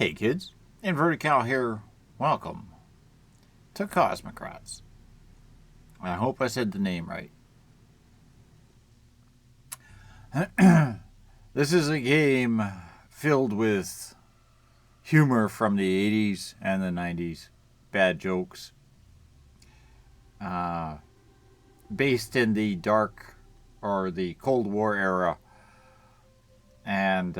Hey kids, Inverted Cow here. Welcome to Kosmokrats. I hope I said the name right. This is a game filled with humor from the 80s and the 90s, bad jokes, based in the dark or the Cold War era, and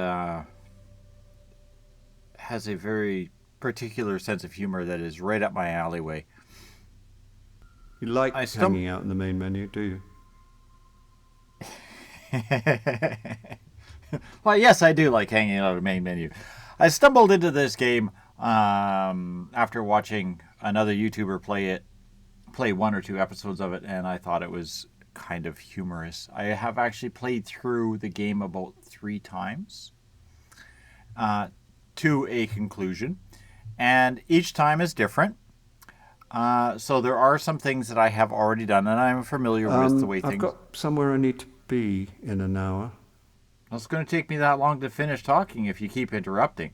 has a very particular sense of humor that is right up my alleyway. You like hanging out in the main menu, do you? Well, yes, I do like hanging out in the main menu. I stumbled into this game after watching another YouTuber play one or two episodes of it, and I thought it was kind of humorous. I have actually played through the game about 3 times to a conclusion, and each time is different. So there are some things that I have already done, and I'm familiar with the way things... I've got somewhere I need to be in an hour. Well, it's going to take me that long to finish talking if you keep interrupting.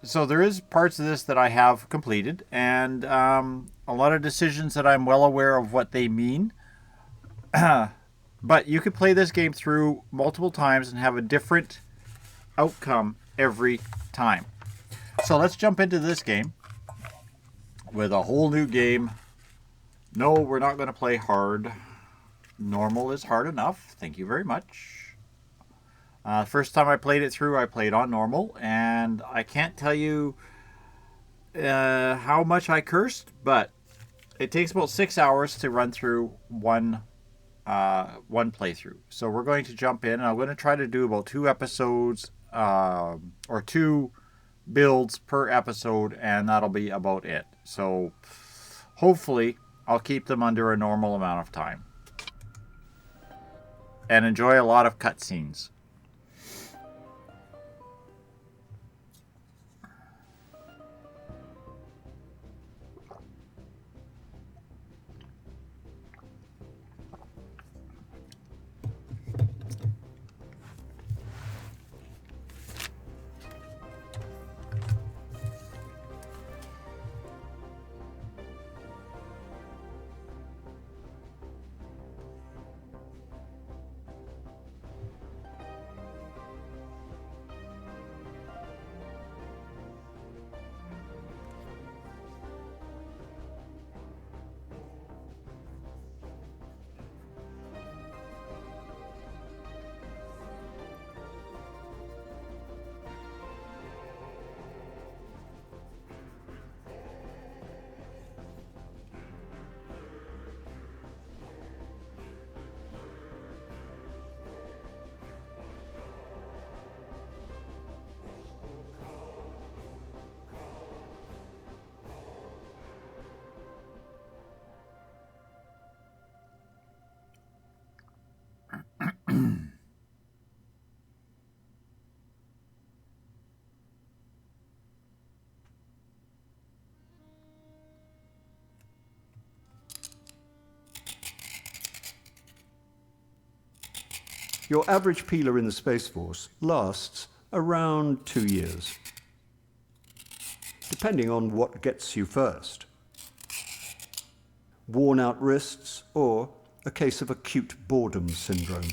So there is parts of this that I have completed, and a lot of decisions that I'm well aware of what they mean. But you could play this game through multiple times and have a different outcome every time. So let's jump into this game with a whole new game. No, we're not going to play hard. Normal is hard enough. Thank you very much. First time I played it through, I played on normal, and I can't tell you how much I cursed, but it takes about 6 hours to run through one playthrough. So we're going to jump in, and I'm going to try to do about 2 episodes or 2 builds per episode, and that'll be about it. So hopefully I'll keep them under a normal amount of time and enjoy a lot of cutscenes. Your average peeler in the Space Force lasts around 2 years, depending on what gets you first. Worn-out wrists or a case of acute boredom syndrome.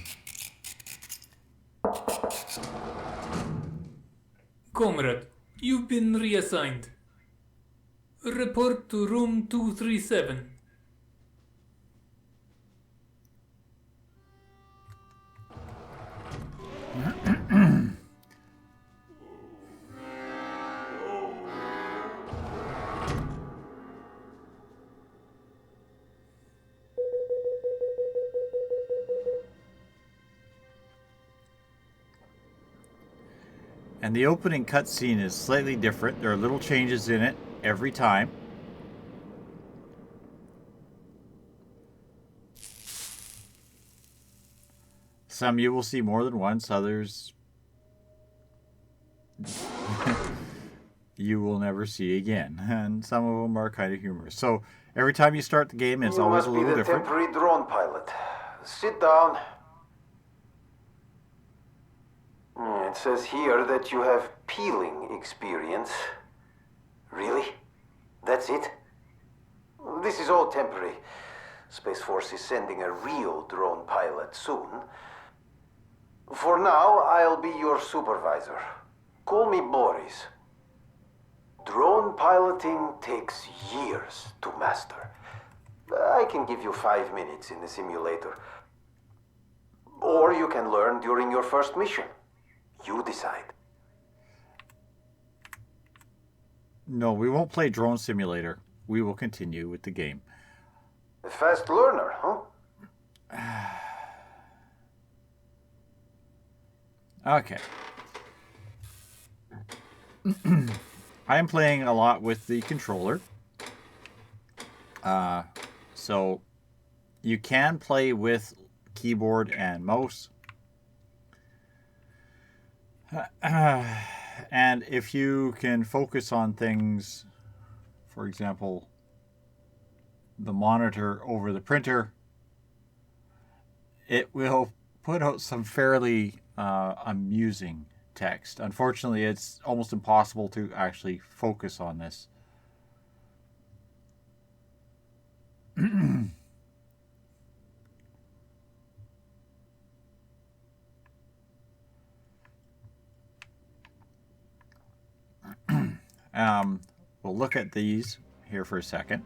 Comrade, you've been reassigned. Report to room 237. And the opening cutscene is slightly different. There are little changes in it every time. Some you will see more than once, others you will never see again. And some of them are kind of humorous. So every time you start the game, it's always a little different. You must be the temporary drone pilot. Sit down. It says here that you have peeling experience. Really? That's it? This is all temporary. Space Force is sending a real drone pilot soon. For now, I'll be your supervisor. Call me Boris. Drone piloting takes years to master. I can give you 5 minutes in the simulator. Or you can learn during your first mission. You decide. No, we won't play Drone Simulator. We will continue with the game. A fast learner, huh? Okay. I am playing a lot with the controller. So you can play with keyboard and mouse. And if you can focus on things, for example, the monitor over the printer, it will put out some fairly amusing text. Unfortunately, it's almost impossible to actually focus on this. We'll look at these here for a second.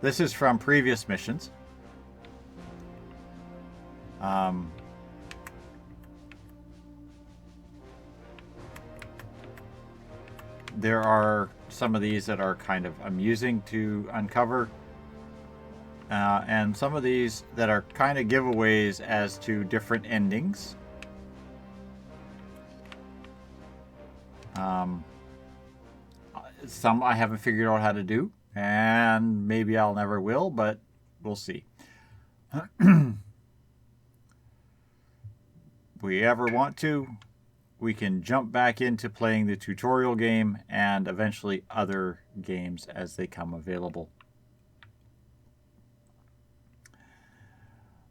This is from previous missions. There are some of these that are kind of amusing to uncover. And some of these that are kind of giveaways as to different endings. Some I haven't figured out how to do, and maybe I'll never will, but we'll see. We ever want to, we can jump back into playing the tutorial game and eventually other games as they come available.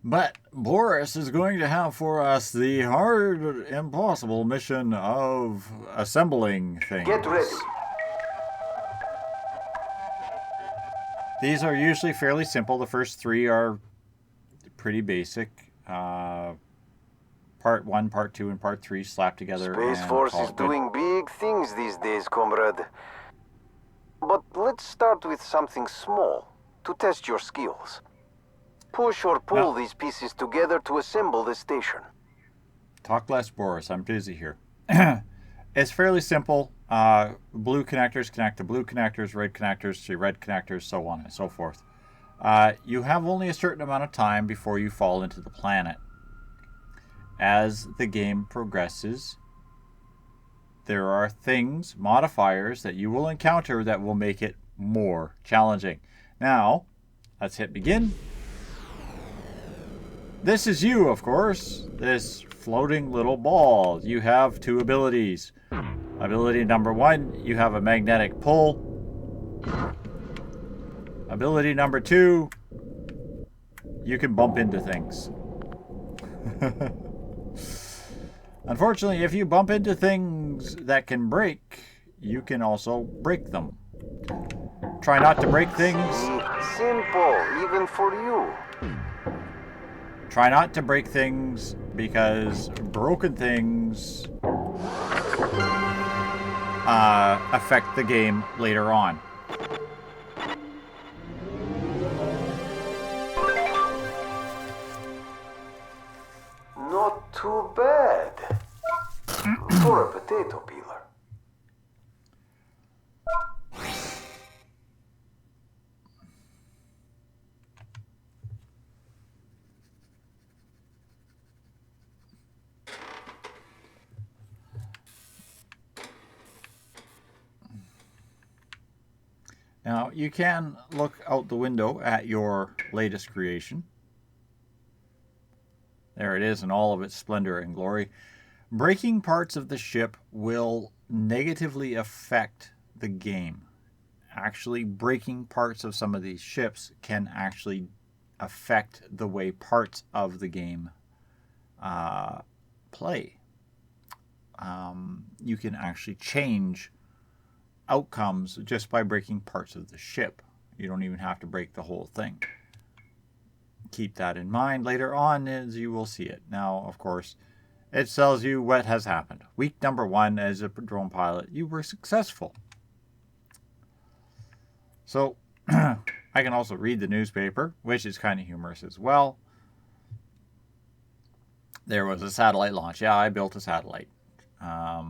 But Boris is going to have for us the hard, impossible mission of assembling things. Get ready. These are usually fairly simple. The first 3 are pretty basic. Part 1, Part 2, and Part 3 slapped together. Space Force is doing big things these days, Comrade. But let's start with something small to test your skills. Push or pull these pieces together to assemble the station. Talk less, Boris. I'm busy here. It's fairly simple. Blue connectors connect to blue connectors, red connectors to red connectors, so on and so forth. You have only a certain amount of time before you fall into the planet. As the game progresses, there are things, modifiers, that you will encounter that will make it more challenging. Now, let's hit begin. This is you, of course. This floating little ball. You have 2 abilities. Ability number 1, you have a magnetic pull. Ability number 2, you can bump into things. Unfortunately, if you bump into things that can break, you can also break them. Try not to break things. Simple, even for you. Try not to break things because broken things affect the game later on. Not too bad. For a potato peeler. Now, you can look out the window at your latest creation. There it is in all of its splendor and glory. Breaking parts of the ship will negatively affect the game. Actually, breaking parts of some of these ships can actually affect the way parts of the game play. you can actually change outcomes just by breaking parts of the ship. You don't even have to break the whole thing. Keep that in mind later on as you will see it. Now, of course, it tells you what has happened. Week number 1 as a drone pilot, you were successful. So, I can also read the newspaper, which is kind of humorous as well. There was a satellite launch. Yeah, I built a satellite. A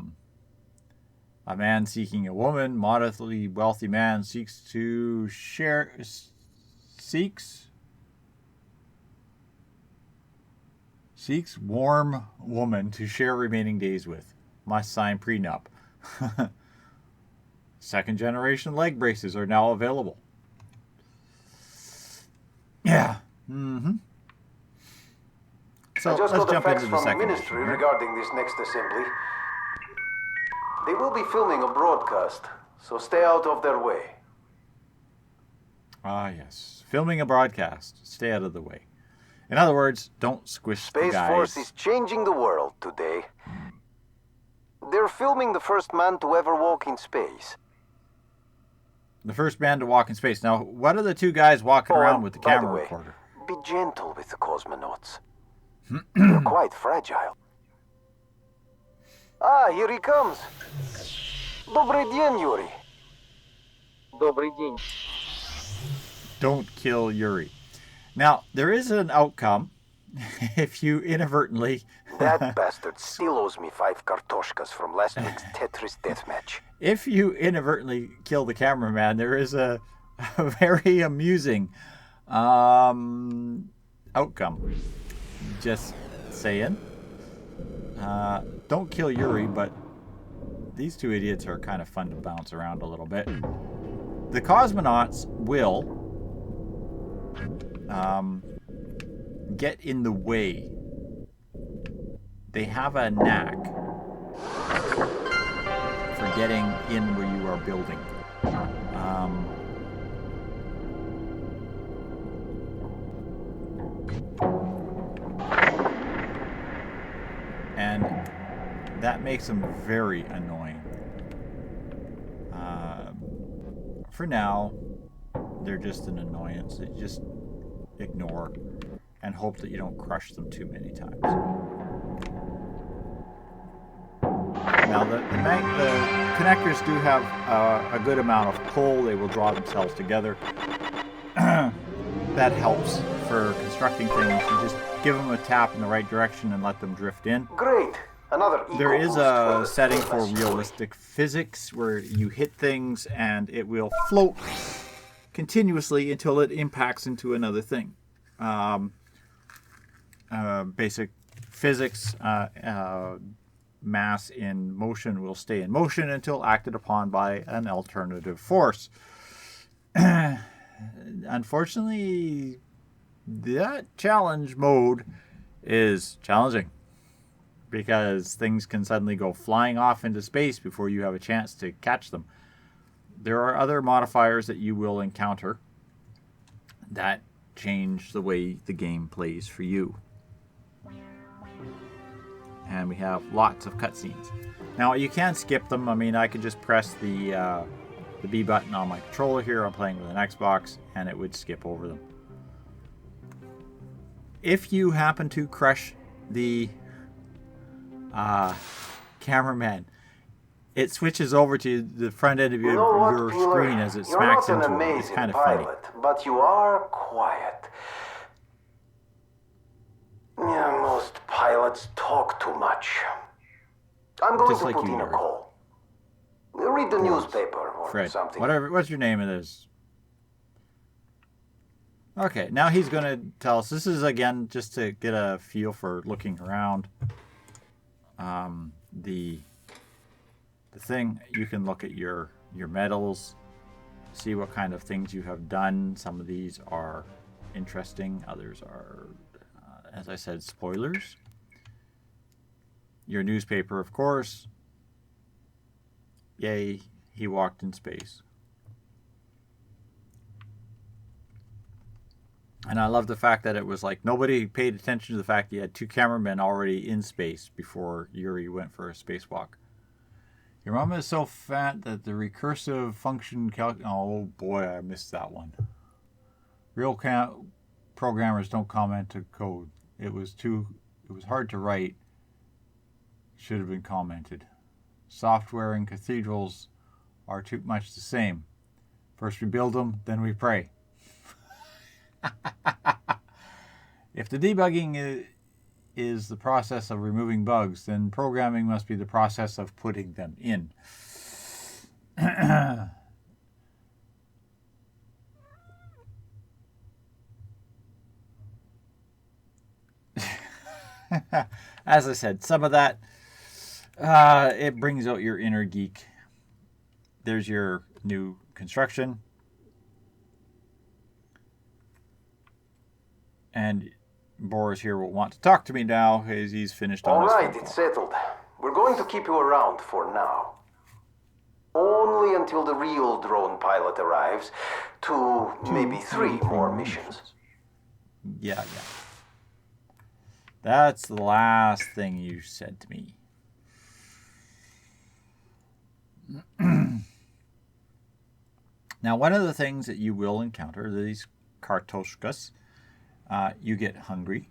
man seeking a woman, modestly wealthy man seeks warm woman to share remaining days with. Must sign prenup. Second generation leg braces are now available. Yeah. So I just let's got a jump fax into the from the second ministry issue here. regarding this next assembly. They will be filming a broadcast, so stay out of their way. Ah, yes. Filming a broadcast. Stay out of the way. In other words, don't squish the Space guys. Force is changing the world today. They're filming the first man to ever walk in space. The first man to walk in space. Now, what are the two guys walking around with the by camera way, recorder? be gentle with the cosmonauts. They're quite fragile. Ah, here he comes. Добрый день, Yuri. Добрый день. Don't kill Yuri. Now, there is an outcome if you inadvertently... That bastard still owes me 5 kartoshkas from last week's Tetris deathmatch. If you inadvertently kill the cameraman, there is a very amusing outcome. Just saying. Don't kill Yuri, but these two idiots are kind of fun to bounce around a little bit. The cosmonauts will get in the way. They have a knack for getting in where you are building. And that makes them very annoying. For now, they're just an annoyance. They just ignore and hope that you don't crush them too many times. Now, the connectors do have a good amount of pull. They will draw themselves together. That helps for constructing things. You just give them a tap in the right direction and let them drift in. Great. Another There is a setting for Let's realistic physics where you hit things and it will float continuously until it impacts into another thing. Basic physics, mass in motion will stay in motion until acted upon by an alternative force. Unfortunately, that challenge mode is challenging because things can suddenly go flying off into space before you have a chance to catch them. There are other modifiers that you will encounter that change the way the game plays for you. And we have lots of cutscenes. Now, you can skip them. I mean, I could just press the B button on my controller here. I'm playing with an Xbox, and it would skip over them. If you happen to crush the cameraman, it switches over to the front end of your screen as it smacks into it. It's kind of funny. But you are quiet. Yeah, most pilots talk too much. I'm going Just to like put you, in a Yuri. call. Read the newspaper or Fred, something. what's your name? It is. Okay, now he's going to tell us. This is, again, just to get a feel for looking around. The thing, you can look at your medals, see what kind of things you have done. Some of these are interesting. Others are, as I said, spoilers. Your newspaper, of course. Yay, he walked in space. And I love the fact that it was like nobody paid attention to the fact that you had 2 cameramen already in space before Yuri went for a spacewalk. Your mom is so fat that the recursive function oh boy, I missed that one. Real programmers don't comment to code. It was hard to write. Should have been commented. Software and cathedrals are too much the same. First we build them, then we pray. If the debugging is the process of removing bugs, then programming must be the process of putting them in. As I said, some of that, it brings out your inner geek. There's your new construction. And Boris here will want to talk to me now as he's finished on his phone Alright, it's settled. We're going to keep you around for now. Only until the real drone pilot arrives. Maybe three more missions. Yeah. That's the last thing you said to me. Now, one of the things that you will encounter, these kartoshkas, you get hungry.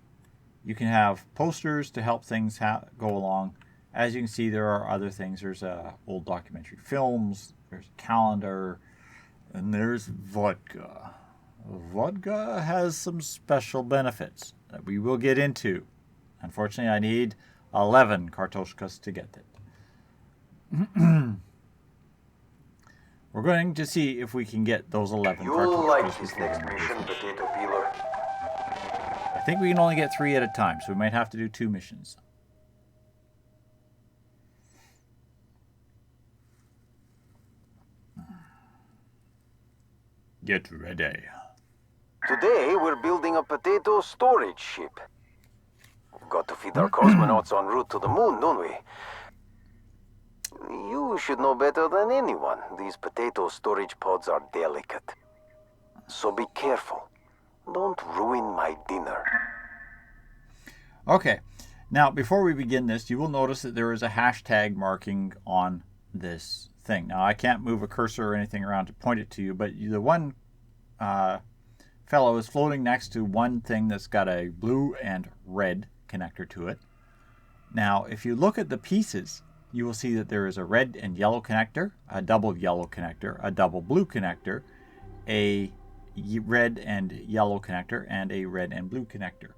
You can have posters to help things go along. As you can see, there are other things. There's old documentary films, there's a calendar, and there's vodka. Vodka has some special benefits that we will get into. Unfortunately, I need 11 kartoshkas to get it. We're going to see if we can get those 11 You'll kartoshkas. like this next mission, potato peeler. I think we can only get 3 at a time, so we might have to do 2 missions. Get ready. Today, we're building a potato storage ship. Got to feed our cosmonauts en route to the moon, don't we? You should know better than anyone. These potato storage pods are delicate. So be careful. Don't ruin my dinner. Okay. Now, before we begin this, you will notice that there is a hashtag marking on this thing. Now, I can't move a cursor or anything around to point it to you, but the one fellow is floating next to one thing that's got a blue and red connector to it. Now, if you look at the pieces, you will see that there is a red and yellow connector, a double yellow connector, a double blue connector, a red and yellow connector, and a red and blue connector.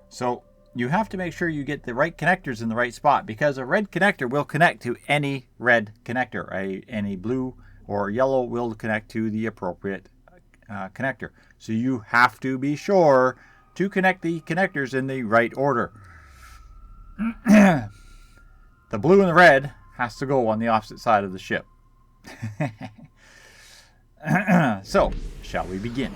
So you have to make sure you get the right connectors in the right spot, because a red connector will connect to any red connector. Any blue or yellow will connect to the appropriate connector. So you have to be sure to connect the connectors in the right order. The blue and the red has to go on the opposite side of the ship. So, shall we begin?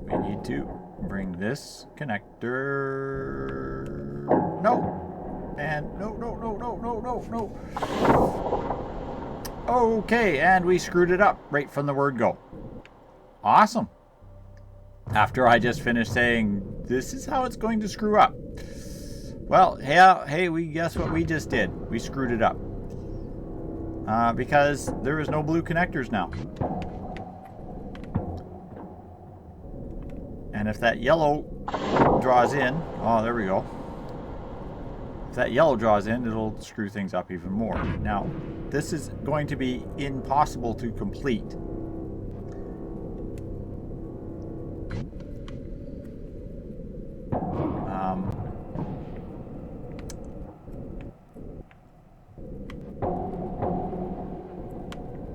We need to bring this connector. No! And no. Okay, and we screwed it up right from the word go. Awesome. After I just finished saying, this is how it's going to screw up. Well, hey, guess what we just did? We screwed it up. Because there is no blue connectors now. And if that yellow draws in, oh, there we go. If that yellow draws in, it'll screw things up even more. Now, this is going to be impossible to complete.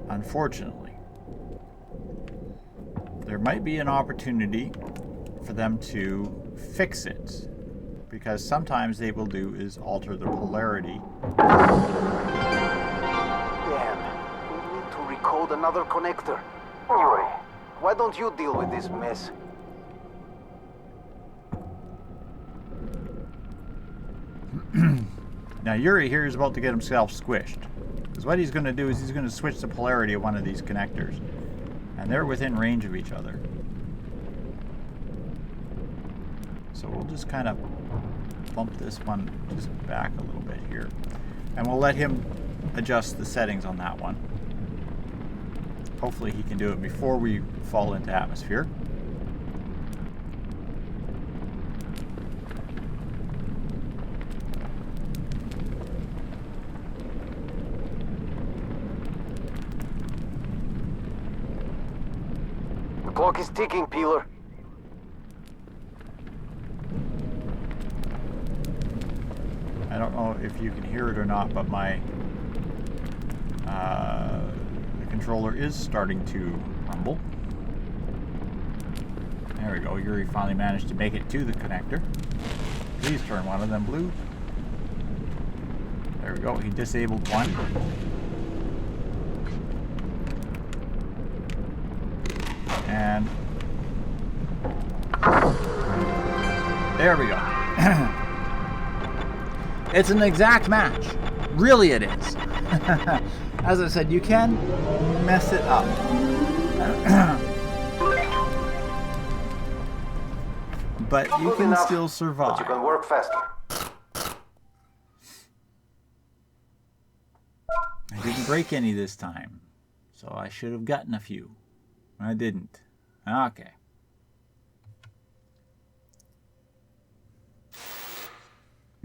Unfortunately, there might be an opportunity for them to fix it, because sometimes they will do is alter the polarity. Damn, we need to recode another connector. Yuri, why don't you deal with this mess? Now Yuri here is about to get himself squished. Because what he's going to do is he's going to switch the polarity of one of these connectors. And they're within range of each other. So we'll just kind of bump this one just back a little bit here. And we'll let him adjust the settings on that one. Hopefully he can do it before we fall into atmosphere. The clock is ticking, Peeler. I don't know if you can hear it or not, but my the controller is starting to rumble. There we go. Yuri finally managed to make it to the connector. Please turn one of them blue. There we go. He disabled one. And there we go. It's an exact match. Really it is. As I said, you can mess it up. But you Good can enough, still but survive. you can work faster. I didn't break any this time, so I should have gotten a few. I didn't. Okay.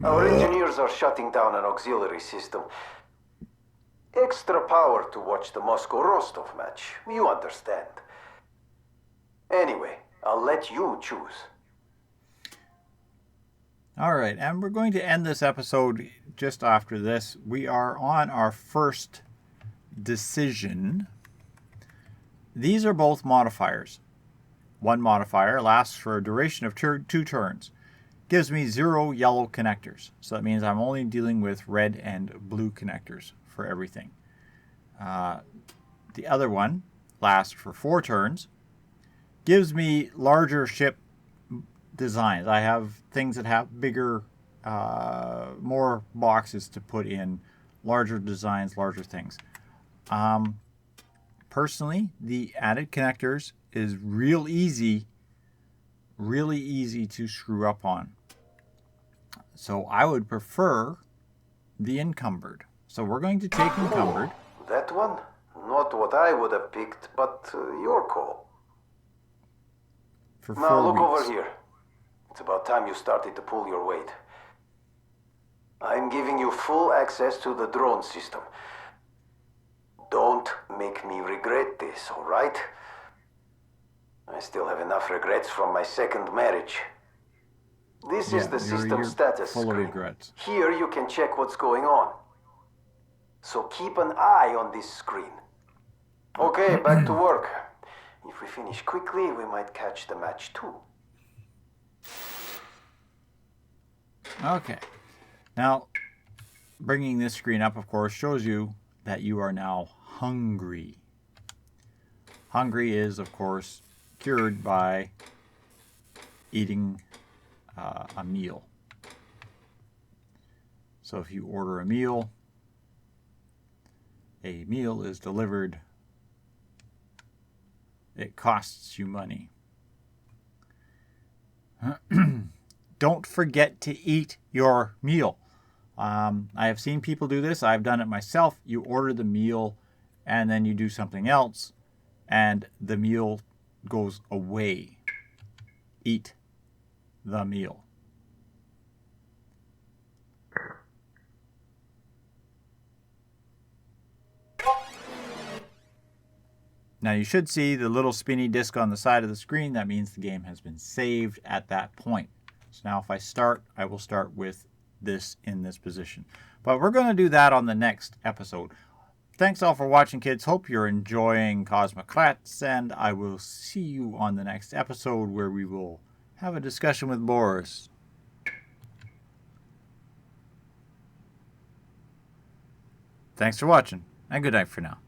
Our engineers are shutting down an auxiliary system. Extra power to watch the Moscow-Rostov match. You understand. Anyway, I'll let you choose. All right, and we're going to end this episode just after this. We are on our first decision. These are both modifiers. One modifier lasts for a duration of 2 turns. Gives me 0 yellow connectors. So that means I'm only dealing with red and blue connectors for everything. The other one lasts for 4 turns. Gives me larger ship designs. I have things that have bigger, more boxes to put in, larger designs, larger things. Personally, the added connectors is really easy to screw up on. So I would prefer the encumbered. So we're going to take encumbered. That one? Not what I would have picked, but your call. For Now 4 look weeks. over here. It's about time you started to pull your weight. I'm giving you full access to the drone system. Don't make me regret this, all right? I still have enough regrets from my second marriage. This is the system status full of screen. regrets. Here you can check what's going on. So keep an eye on this screen. Okay, back to work. If we finish quickly, we might catch the match too. Okay. Now, bringing this screen up, of course, shows you that you are now hungry. Hungry is, of course, cured by eating a meal. So if you order a meal is delivered. It costs you money. Don't forget to eat your meal. I have seen people do this. I've done it myself. You order the meal and then you do something else and the meal goes away. Eat the meal. Now you should see the little spinny disc on the side of the screen. That means the game has been saved at that point. So now if I start, I will start with this in this position. But we're going to do that on the next episode. Thanks all for watching, kids. Hope you're enjoying Kosmokrats, and I will see you on the next episode where we will have a discussion with Boris. Thanks for watching, and good night for now.